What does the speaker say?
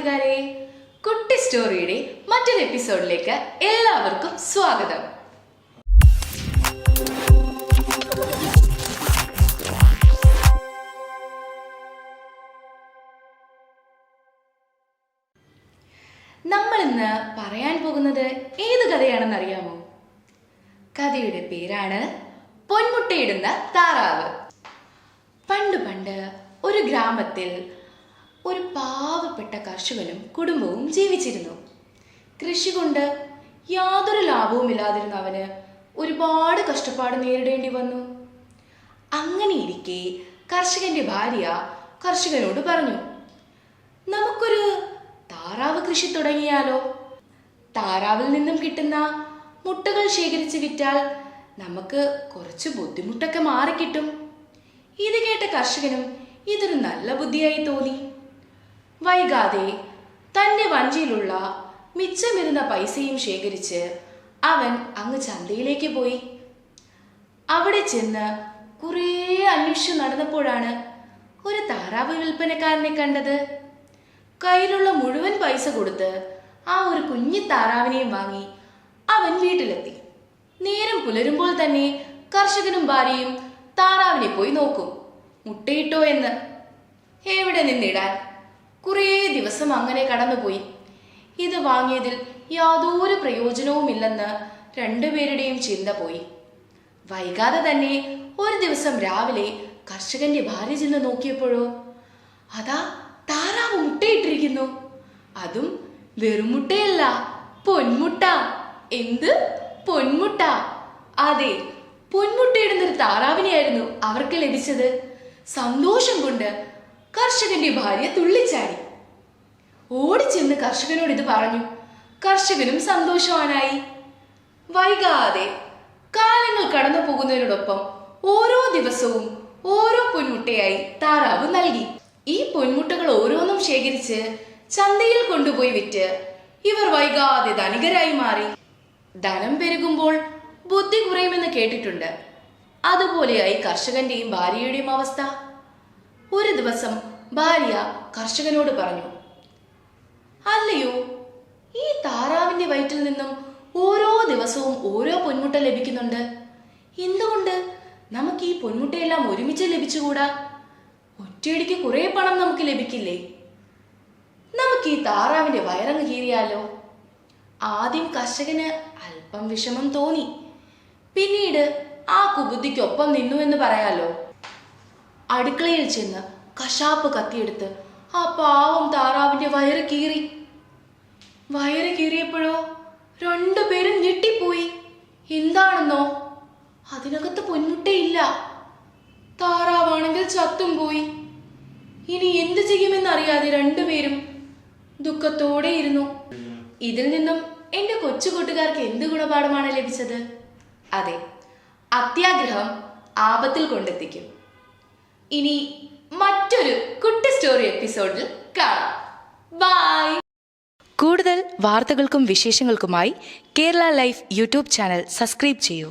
കൂട്ടുകാരെ, കുട്ടി സ്റ്റോറിയുടെ മറ്റൊരു എപ്പിസോഡിലേക്ക് എല്ലാവർക്കും സ്വാഗതം. നമ്മൾ ഇന്ന് പറയാൻ പോകുന്നത് ഏത് കഥയാണെന്ന് അറിയാമോ? കഥയുടെ പേരാണ് പൊന്മുട്ടയിടുന്ന താറാവ്. പണ്ട് പണ്ട് ഒരു ഗ്രാമത്തിൽ ഒരു പാവപ്പെട്ട കർഷകനും കുടുംബവും ജീവിച്ചിരുന്നു. കൃഷി കൊണ്ട് യാതൊരു ലാഭവുമില്ലാതിരുന്ന അവന് ഒരുപാട് കഷ്ടപ്പാട് നേരിടേണ്ടി വന്നു. അങ്ങനെയിരിക്കെ കർഷകന്റെ ഭാര്യ കർഷകനോട് പറഞ്ഞു, നമുക്കൊരു താറാവ് കൃഷി തുടങ്ങിയാലോ? താറാവിൽ നിന്നും കിട്ടുന്ന മുട്ടകൾ ശേഖരിച്ച് വിറ്റാൽ നമുക്ക് കുറച്ച് ബുദ്ധിമുട്ടൊക്കെ മാറിക്കിട്ടും. ഇത് കേട്ട കർഷകനും ഇതൊരു നല്ല ബുദ്ധിയായി തോന്നി. വൈകാതെ തന്റെ വഞ്ചിയിലുള്ള മിച്ചമിരുന്ന പൈസയും ശേഖരിച്ച് അവൻ അങ്ങ് ചന്തയിലേക്ക് പോയി. അവിടെ ചെന്ന് കുറേ അന്വേഷിച്ചു നടന്നപ്പോഴാണ് ഒരു താറാവ് വിൽപ്പനക്കാരനെ കണ്ടത്. കയ്യിലുള്ള മുഴുവൻ പൈസ കൊടുത്ത് ആ ഒരു കുഞ്ഞി താറാവിനെയും വാങ്ങി അവൻ വീട്ടിലെത്തി. നേരം പുലരുമ്പോൾ തന്നെ കർഷകനും ഭാര്യയും താറാവിനെ പോയി നോക്കും, മുട്ടയിട്ടോ എന്ന്. എവിടെ നിന്നിടാൻ? കുറേ ദിവസം അങ്ങനെ കടന്നുപോയി. ഇത് വാങ്ങിയതിൽ യാതൊരു പ്രയോജനവുമില്ലെന്ന് രണ്ടുപേരുടെയും ചിന്ത പോയി. വൈകാതെ തന്നെ ഒരു ദിവസം രാവിലെ കർഷകന്റെ ഭാര്യ ചെന്ന് നോക്കിയപ്പോഴോ അതാ താറാവ് മുട്ടയിട്ടിരിക്കുന്നു. അതും വെറും മുട്ടയല്ല, പൊന്മുട്ട. എന്ത് പൊന്മുട്ട? അതെ, പൊന്മുട്ടയിടുന്നൊരു താറാവിനെയായിരുന്നു അവർക്ക് ലഭിച്ചത്. സന്തോഷം കൊണ്ട് കർഷകന്റെ ഭാര്യ തുള്ളിച്ചാടി. ഓടിച്ചെന്ന് കർഷകനോട് ഇത് പറഞ്ഞു. കർഷകനും സന്തോഷവാനായി. വൈകാതെ കാലങ്ങൾ കടന്നു പോകുന്നതിനോടൊപ്പം ഓരോ ദിവസവും ഓരോ പൊന്മുട്ടയായി താറാവ് നൽകി. ഈ പൊന്മുട്ടകൾ ഓരോന്നും ശേഖരിച്ച് ചന്തയിൽ കൊണ്ടുപോയി വിറ്റ് ഇവർ വൈകാതെ ധനികരായി മാറി. ധനം പെരുകുമ്പോൾ ബുദ്ധി കുറയുമെന്ന് കേട്ടിട്ടുണ്ട്. അതുപോലെയായി കർഷകന്റെയും ഭാര്യയുടെയും അവസ്ഥ. ഒരു ദിവസം ഭാര്യ കർഷകനോട് പറഞ്ഞു, അല്ലയോ, ഈ താറാവിന്റെ വയറ്റിൽ നിന്നും ഓരോ ദിവസവും ഓരോ പൊന്മുട്ട ലഭിക്കുന്നുണ്ട്. എന്തുകൊണ്ട് നമുക്ക് ഈ പൊന്മുട്ടയെല്ലാം ഒരുമിച്ച് ലഭിച്ചുകൂടാ? ഒറ്റയടിക്ക് കുറെ പണം നമുക്ക് ലഭിക്കില്ലേ? നമുക്ക് ഈ താറാവിന്റെ വയറങ്ങ് കീറിയാലോ? ആദ്യം കർഷകന് അല്പം വിഷമം തോന്നി. പിന്നീട് ആ കുബുദ്ധിക്കൊപ്പം നിന്നു എന്ന് പറയാലോ. അടുക്കളയിൽ ചെന്ന് കശാപ്പ് കത്തിയെടുത്ത് ആ പാവം താറാവിന്റെ വയറ് കീറി. വയറ് കീറിയപ്പോഴോ രണ്ടുപേരും ഞെട്ടിപ്പോയി. എന്താണെന്നോ, അതിനകത്ത് പൊന്മുട്ടയില്ല. താറാവാണെങ്കിൽ ചത്തും പോയി. ഇനി എന്തു ചെയ്യുമെന്നറിയാതെ രണ്ടുപേരും ദുഃഖത്തോടെ ഇരുന്നു. ഇതിൽ നിന്നും എന്റെ കൊച്ചു കൂട്ടുകാർക്ക് എന്ത് ഗുണപാഠമാണ് ലഭിച്ചത്? അതെ, അത്യാഗ്രഹം ആപത്തിൽ കൊണ്ടെത്തിക്കും. ഇനി മറ്റൊരു കുട്ടി സ്റ്റോറി എപ്പിസോഡിൽ കാണാം. ബൈ. കൂടുതൽ വാർത്തകൾക്കും വിശേഷങ്ങൾക്കുമായി Kerala life YouTube channel subscribe ചെയ്യൂ.